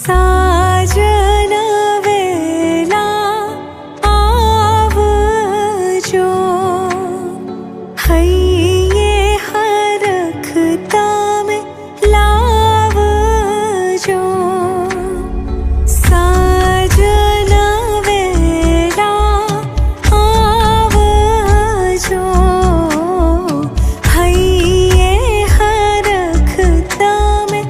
साजन वेला आवजो, हइये हरखता में लावजो। साजन वेला आवजो, हइये हरखता में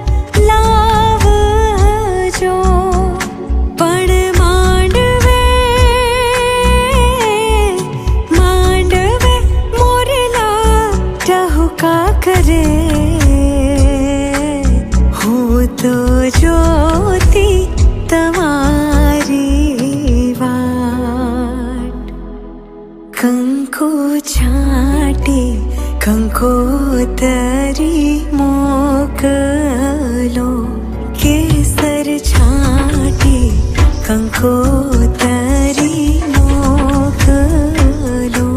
लावजो। पण मांडवे मांडवे मोरला टहुका करे, हूँ तो जोती तमारी वाट। कंको छाटी कंकोतरी मोकलो, केसर छाटी कंकोतरी मोकलो।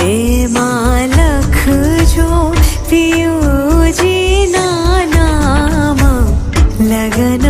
ए मालख जो पियूजी ना नाम लगन